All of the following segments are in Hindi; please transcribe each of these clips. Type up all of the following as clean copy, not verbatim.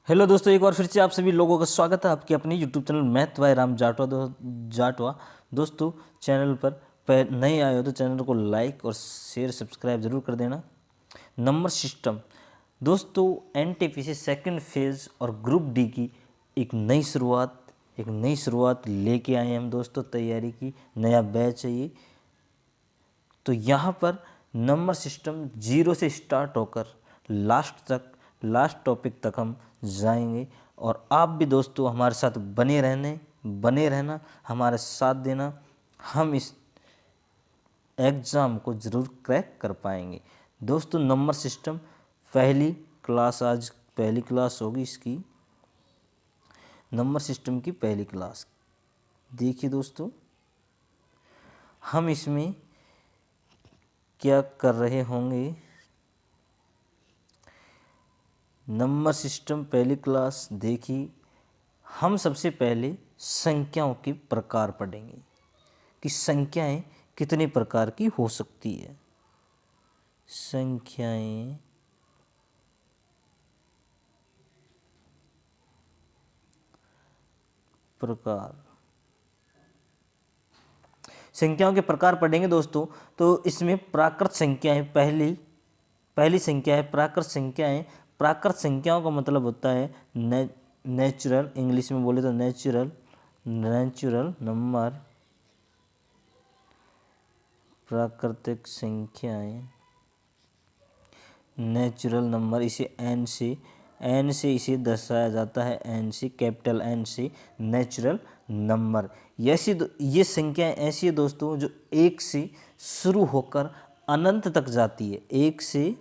हेलो दोस्तों, एक बार फिर से आप सभी लोगों का स्वागत है आपके अपने YouTube channel math bye Ram Jatwa. दोस्तों, चैनल पर नए आए हो तो चैनल को लाइक और शेयर सब्सक्राइब जरूर कर देना। नंबर सिस्टम दोस्तों, एनटीपीसी सेकंड फेज और ग्रुप डी की एक नई शुरुआत लेके आए हैं हम दोस्तों। तैयारी की नया बैच है ये। तो यहाँ पर नंबर सिस्टम जीरो से स्टार्ट होकर लास्ट टॉपिक तक हम जाएंगे। और आप भी दोस्तों हमारे साथ बने रहना, हमारे साथ देना। हम इस एग्ज़ाम को ज़रूर क्रैक कर पाएंगे। दोस्तों, नंबर सिस्टम आज पहली क्लास होगी इसकी। नंबर सिस्टम की पहली क्लास देखिए दोस्तों, हम इसमें क्या कर रहे होंगे। नंबर सिस्टम पहली क्लास देखी। हम सबसे पहले संख्याओं के प्रकार पढ़ेंगे कि संख्याएं कितने प्रकार की हो सकती है। संख्याएं प्रकार संख्याओं के प्रकार पढ़ेंगे दोस्तों। तो इसमें प्राकृत संख्याएं पहली संख्या है प्राकृत संख्याएं। प्राकृत संख्याओं का मतलब होता है नेचुरल, इंग्लिश में बोले तो नेचुरल नंबर। प्राकृतिक संख्याएं नेचुरल नंबर, इसे एन से इसे दर्शाया जाता है, एन से, कैपिटल एन से नेचुरल नंबर। ये संख्याएं ऐसी है दोस्तों जो एक से शुरू होकर अनंत तक जाती है। एक से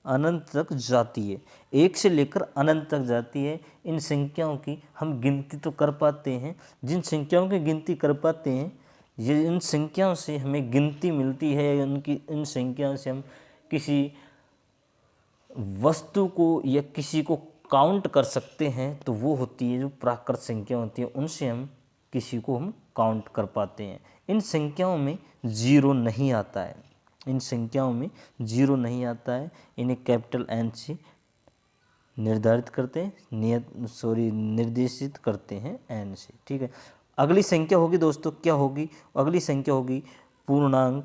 अनंत तक जाती है, एक से लेकर अनंत तक जाती है। इन संख्याओं की हम गिनती तो कर पाते हैं। जिन संख्याओं की गिनती कर पाते हैं, ये इन संख्याओं से हमें गिनती मिलती है। इन संख्याओं से हम किसी वस्तु को या किसी को काउंट कर सकते हैं। तो वो होती है जो प्राकृत संख्या होती है, उनसे हम किसी को हम काउंट कर पाते हैं। इन संख्याओं में जीरो नहीं आता है। इन संख्याओं में जीरो नहीं आता है। इन्हें कैपिटल एन से निर्धारित करते हैं, निर्देशित करते हैं एन से। ठीक है। अगली संख्या होगी दोस्तों, क्या होगी? अगली संख्या होगी पूर्ण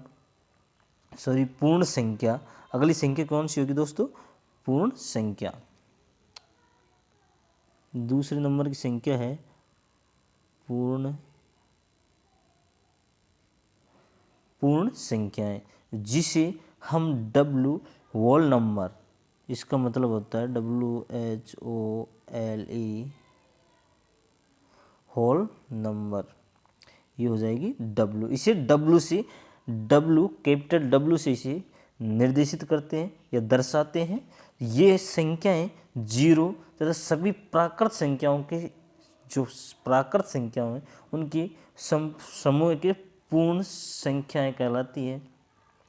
संख्या। अगली संख्या कौन सी होगी दोस्तों? पूर्ण संख्या। दूसरे नंबर की संख्या है पूर्ण संख्याएं, जिसे हम डब्लू होल नंबर, इसका मतलब होता है WHOLE होल नंबर, ये हो जाएगी डब्लू। इसे कैपिटल डब्लू से इसे निर्देशित करते हैं या दर्शाते हैं। ये संख्याएं जीरो तथा सभी प्राकृत संख्याओं के जो प्राकृत संख्याएं हैं उनकी समूह के पूर्ण संख्याएं कहलाती है।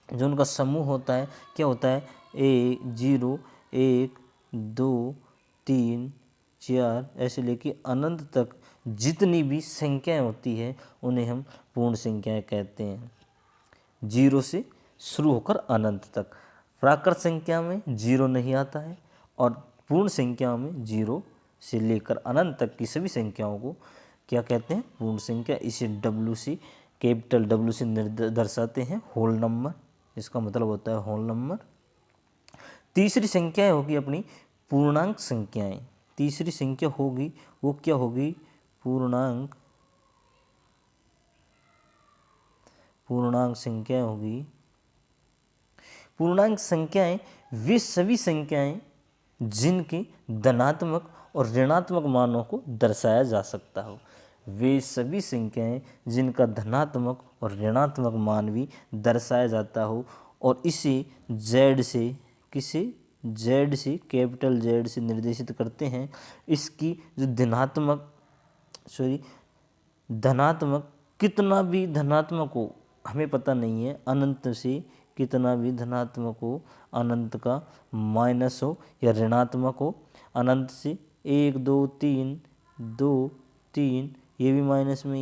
जो उनका समूह होता है, क्या होता है? 0 1 2 3 4 ऐसे लेके अनंत तक जितनी भी संख्याएं होती है उन्हें हम पूर्ण संख्याएं कहते हैं। जीरो से शुरू होकर अनंत तक। प्राकृत संख्या में जीरो नहीं आता है और पूर्ण संख्या में जीरो से लेकर अनंत तक की सभी संख्याओं को क्या कहते हैं? पूर्ण संख्या। इसे कैपिटल डब्ल्यू से दर्शाते हैं होल नंबर, इसका मतलब होता है होल नंबर। तीसरी संख्या होगी अपनी पूर्णांक संख्याएं। तीसरी संख्या होगी वो क्या होगी? पूर्णांक संख्याएं होगी। पूर्णांक संख्याएं वे सभी संख्याएं जिनके धनात्मक और ऋणात्मक मानों को दर्शाया जा सकता हो। वे सभी संख्याएं जिनका धनात्मक और ऋणात्मक मान भी दर्शाया जाता हो और इसे जेड से कैपिटल जेड से निर्देशित करते हैं। इसकी जो धनात्मक कितना भी धनात्मक हो हमें पता नहीं है। अनंत से कितना भी धनात्मक हो, अनंत का माइनस हो या ऋणात्मक हो। अनंत से 1 2 3 2 3, ये भी माइनस में,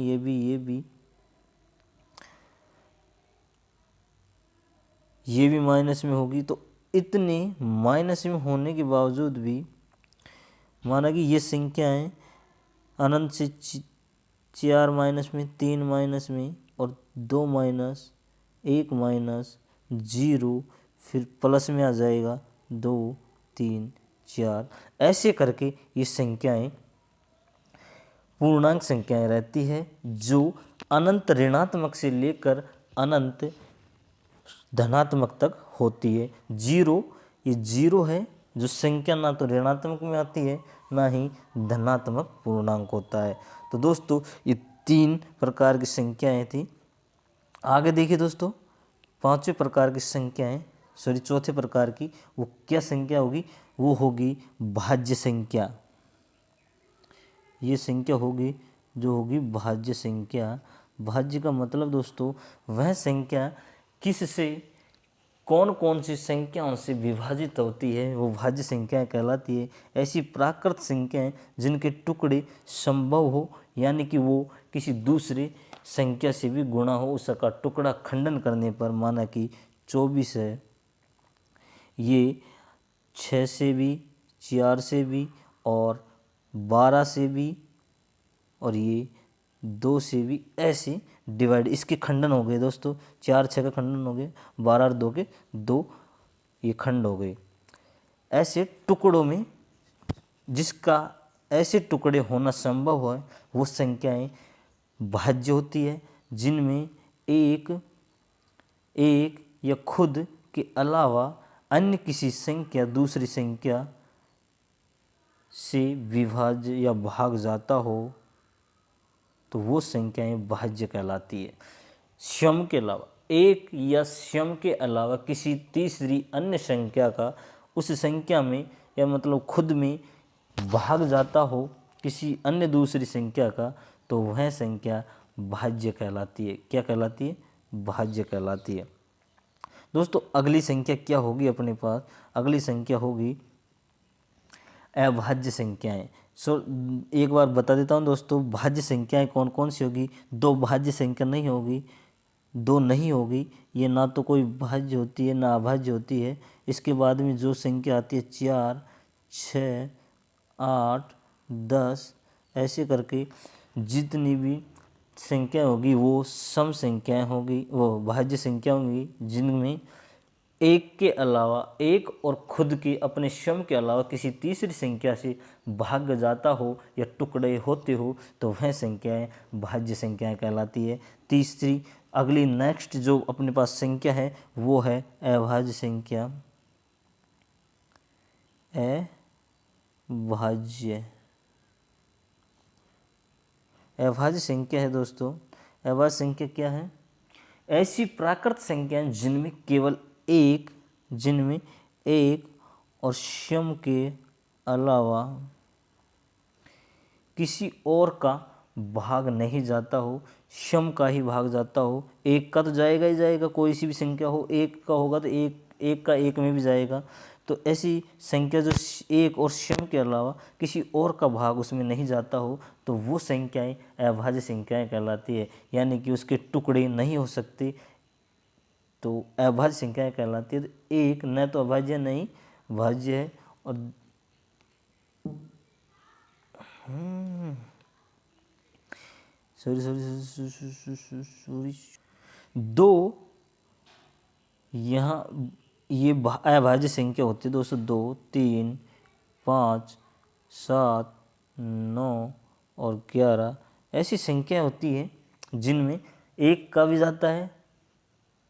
ये भी माइनस में होगी। तो इतने माइनस में होने के बावजूद भी माना कि ये संख्याएं अनंत से 4 माइनस में, 3 माइनस में और 2 माइनस, 1 माइनस, 0, फिर प्लस में आ जाएगा 2, 3, 4, ऐसे करके ये संख्याएं पूर्णांक संख्याएं रहती है जो अनंत ऋणात्मक से लेकर अनंत धनात्मक तक होती है। जीरो, ये जीरो है जो संख्या ना तो ऋणात्मक में आती है ना ही धनात्मक पूर्णांक होता है। तो दोस्तों ये 3 प्रकार की संख्याएं थी। आगे देखिए दोस्तों, पांचवें प्रकार की संख्याएं, सॉरी चौथे प्रकार की, वो क्या संख्या होगी? वो होगी भाज्य संख्या। ये संख्या होगी जो होगी भाज्य संख्या। भाज्य का मतलब दोस्तों वह संख्या किससे, कौन कौन सी संख्याओं से विभाजित होती है वो भाज्य संख्या कहलाती है। ऐसी प्राकृत संख्याएं जिनके टुकड़े संभव हो, यानी कि वो किसी दूसरे संख्या से भी गुणा हो, उसका टुकड़ा खंडन करने पर, माना कि 24 है, ये 6 से भी, 4 से भी और 12 से भी और ये 2 से भी, ऐसे डिवाइड, इसके खंडन हो गए दोस्तों। 4 6 का खंडन हो गए, 12 और 2 के 2, ये खंड हो गए। ऐसे टुकड़ों में जिसका ऐसे टुकड़े होना संभव है वो संख्याएं भाज्य होती है, जिनमें एक एक या खुद के अलावा अन्य किसी संख्या दूसरी संख्या से विभाज्य या भाग जाता हो तो वो संख्याएं भाज्य कहलाती है। सम के अलावा, एक या सम के अलावा किसी तीसरी अन्य संख्या का उस संख्या में या मतलब खुद में भाग जाता हो किसी अन्य दूसरी संख्या का, तो वह संख्या भाज्य कहलाती है। क्या कहलाती है? भाज्य कहलाती है। दोस्तों अगली संख्या क्या होगी अपने पास? अगली संख्या होगी अभाज्य संख्याएं। एक बार बता देता हूँ दोस्तों, भाज्य संख्याएं कौन कौन सी होगी? दो भाज्य संख्या नहीं होगी, दो नहीं होगी, ये ना तो कोई भाज्य होती है ना अभाज्य होती है। इसके बाद में जो संख्या आती है 4, 6, 8, 10, ऐसे करके जितनी भी संख्या होगी वो सम संख्याएं होगी, वो भाज्य संख्या होंगी जिनमें एक के अलावा, एक और खुद के अपने सम के अलावा किसी तीसरी संख्या से भाग जाता हो या टुकड़े होते हो तो वह संख्याएं भाज्य संख्याएं कहलाती है। तीसरी अगली नेक्स्ट जो अपने पास संख्या है वो है अभाज्य संख्या। अभाज्य संख्या है दोस्तों, अभाज्य संख्या क्या है? ऐसी प्राकृत संख्याएं जिनमें एक और सम के अलावा किसी और का भाग नहीं जाता हो, सम का ही भाग जाता हो। एक का तो जाएगा ही जाएगा, कोई सी भी संख्या हो, एक का होगा तो एक का एक में भी जाएगा। तो ऐसी संख्या जो एक और सम के अलावा किसी और का भाग उसमें नहीं जाता हो तो वो संख्याएं अभाज्य संख्याएं कहलाती है, यानी कि उसके टुकड़े नहीं हो सकते, तो अभाज्य संख्याएं कहलाती है। तो एक न तो अभाज्य नहीं भाज्य है और सॉरी दो यहाँ ये अभाज्य संख्या होती है दोस्तों। 2, 3, 5, 7, 9 और 11 ऐसी संख्या होती है जिनमें एक का भी जाता है,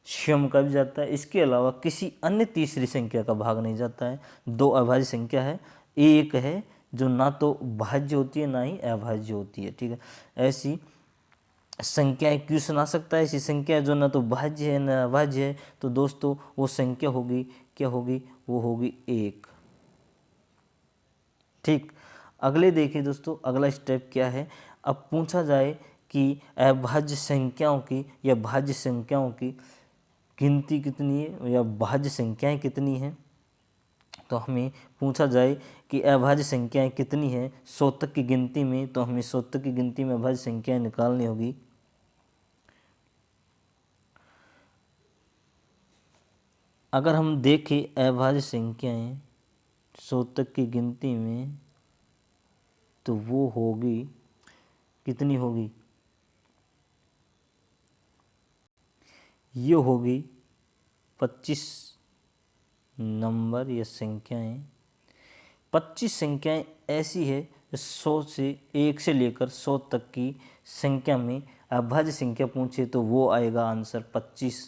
सम का भी जाता है, इसके अलावा किसी अन्य तीसरी संख्या का भाग नहीं जाता है। दो अभाज्य संख्या है, एक है जो ना तो भाज्य होती है ना ही अभाज्य होती है। ठीक है, ऐसी संख्याएं क्यों सुना सकता है? ऐसी संख्या जो ना तो भाज्य है ना अभाज्य है, तो दोस्तों वो संख्या होगी, क्या होगी? वो होगी एक। ठीक, अगले देखिए दोस्तों, अगला स्टेप क्या है? अब पूछा जाए कि अभाज्य संख्याओं की या भाज्य संख्याओं की गिनती कितनी है या भाज्य संख्याएं कितनी हैं, तो हमें पूछा जाए कि अभाज्य संख्याएं कितनी हैं 100 तक की गिनती में, तो हमें 100 तक की गिनती में अभाज्य संख्याएं निकालनी होगी। अगर हम देखें अभाज्य संख्याएं 100 तक की गिनती में, तो वो होगी, कितनी होगी, ये होगी 25 नंबर या संख्याएं। 25 संख्याएं ऐसी है 100 से 1 से लेकर 100 तक की संख्या में अभाज्य संख्या पूछे तो वो आएगा आंसर 25,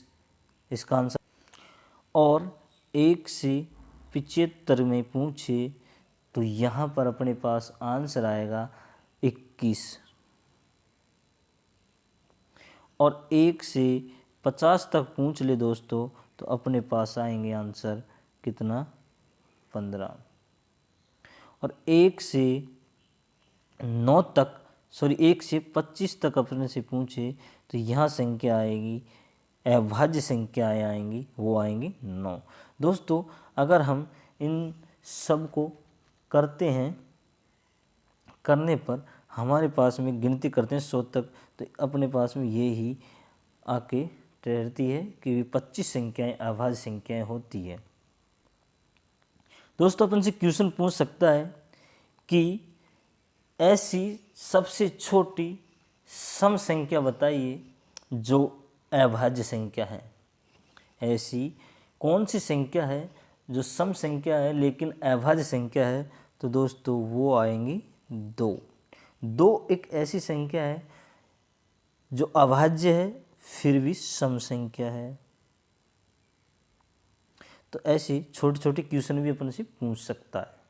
इसका आंसर। और 1 से 75 में पूछे तो यहाँ पर अपने पास आंसर आएगा 21। और 1 से 50 तक पूछ ले दोस्तों तो अपने पास आएंगे आंसर कितना, 15। और 1 से 9 तक, सॉरी 1 से 25 तक अपने से पूछे तो यहाँ संख्या आएगी, अभाज्य संख्याएँ आएंगी, वो आएंगी 9। दोस्तों अगर हम इन सब को करते हैं, करने पर हमारे पास में गिनती करते हैं 100 तक, तो अपने पास में ये ही आके ठहरती है कि 25 संख्याएँ अभाज्य संख्याएँ होती है। दोस्तों अपन से क्वेश्चन पूछ सकता है कि ऐसी सबसे छोटी सम संख्या बताइए जो अभाज्य संख्या है। ऐसी कौन सी संख्या है जो सम संख्या है लेकिन अभाज्य संख्या है, तो दोस्तों वो आएंगी 2। 2 एक ऐसी संख्या है जो अभाज्य है फिर भी सम संख्या है। तो ऐसी छोटी छोटी क्वेश्चन भी अपन से पूछ सकता है।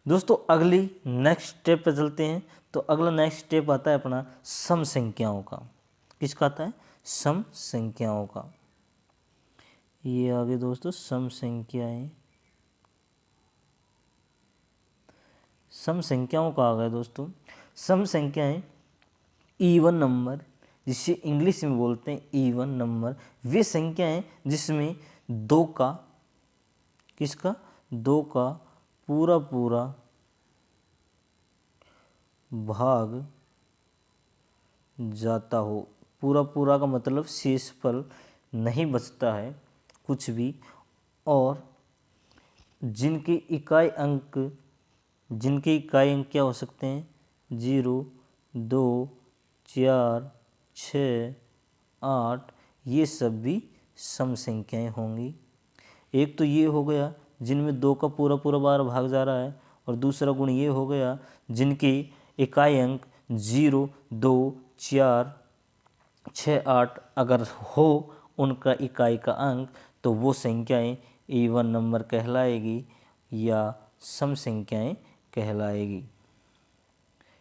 दोस्तों अगली नेक्स्ट स्टेप पे चलते हैं। तो अगला नेक्स्ट स्टेप आता है अपना सम संख्याओं का। किसका आता है, सम संख्याओं का। ये आगे दोस्तों सम संख्याएं, सम संख्याओं का आ गया दोस्तों। सम संख्याएं इवन नंबर, जिसे इंग्लिश में बोलते हैं इवन नंबर, वे संख्याएं जिसमें 2 का, किसका, 2 का पूरा पूरा भाग जाता हो। पूरा पूरा का मतलब शेषफल नहीं बचता है कुछ भी। और जिनके इकाई अंक, जिनके इकाई अंक क्या हो सकते हैं, 0, 2, 4, 6, 8, ये सब भी सम संख्याएं होंगी। एक तो ये हो गया जिनमें 2 का पूरा पूरा बार भाग जा रहा है, और दूसरा गुण ये हो गया जिनके इकाई अंक 0, 2, 4, 6, 8 अगर हो उनका इकाई का अंक, तो वो संख्याएं इवन नंबर कहलाएगी या सम संख्याएं कहलाएगी,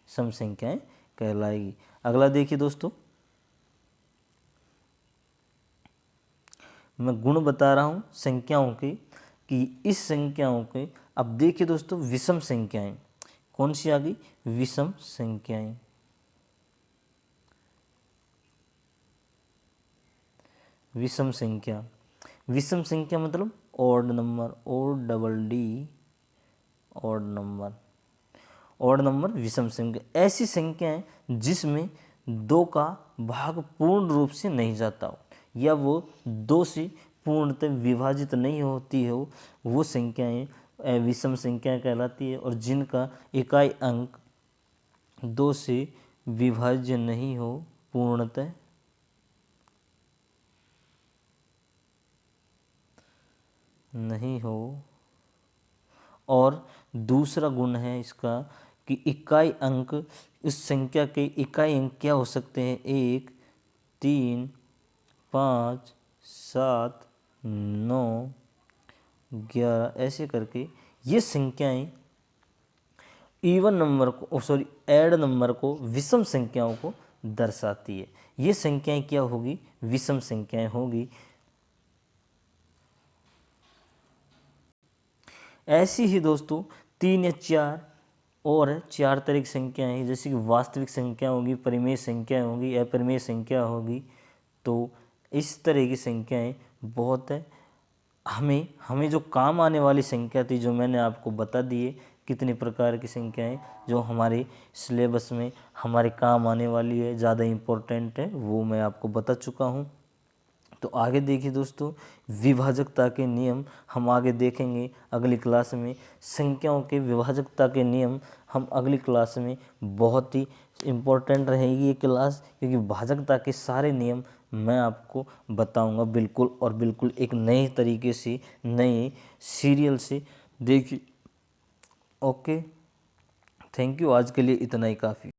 सम संख्याएं कहलाएगी। अगला देखिए दोस्तों, मैं गुण बता रहा हूँ संख्याओं के कि इस संख्याओं के, अब देखिए दोस्तों विषम संख्याएं कौन सी आ गई, विषम संख्याएं। विषम संख्या, विषम संख्या मतलब odd number, ODD odd number, odd number विषम संख्या। ऐसी संख्याएं जिसमें 2 का भाग पूर्ण रूप से नहीं जाता हो या वो 2 से पूर्णतः विभाजित नहीं होती हो, वो संख्याएं विषम संख्या कहलाती है। और जिनका इकाई अंक 2 से विभाज्य नहीं हो पूर्णतः, नहीं हो। और दूसरा गुण है इसका कि इकाई अंक, इस संख्या के इकाई अंक क्या हो सकते हैं, 1, 3, 5, 7, 9, 11, ऐसे करके ये संख्याएं इवन नंबर को, सॉरी ऐड नंबर को, विषम संख्याओं को दर्शाती है। ये संख्याएं क्या होगी, विषम संख्याएं होगी। ऐसी ही दोस्तों 3 या 4 और 4 तरह की संख्याएं हैं, जैसे कि वास्तविक संख्या होगी, परिमेय संख्या होगी, अपरिमेय संख्या होगी। तो इस तरह की संख्याएं बहुत है। हमें जो काम आने वाली संख्या थी, जो मैंने आपको बता दी है कितने प्रकार की संख्याएं जो हमारे सिलेबस में हमारे काम आने वाली है, ज़्यादा इम्पोर्टेंट है, वो मैं आपको बता चुका हूँ। तो आगे देखिए दोस्तों, विभाजकता के नियम हम आगे देखेंगे अगली क्लास में। संख्याओं के विभाजकता के नियम हम अगली क्लास में, बहुत ही इम्पोर्टेंट रहेगी ये क्लास, क्योंकि भाजकता के सारे नियम मैं आपको बताऊंगा बिल्कुल और बिल्कुल एक नए तरीके से, नए सीरियल से। देखिए, ओके, थैंक यू, आज के लिए इतना ही काफ़ी।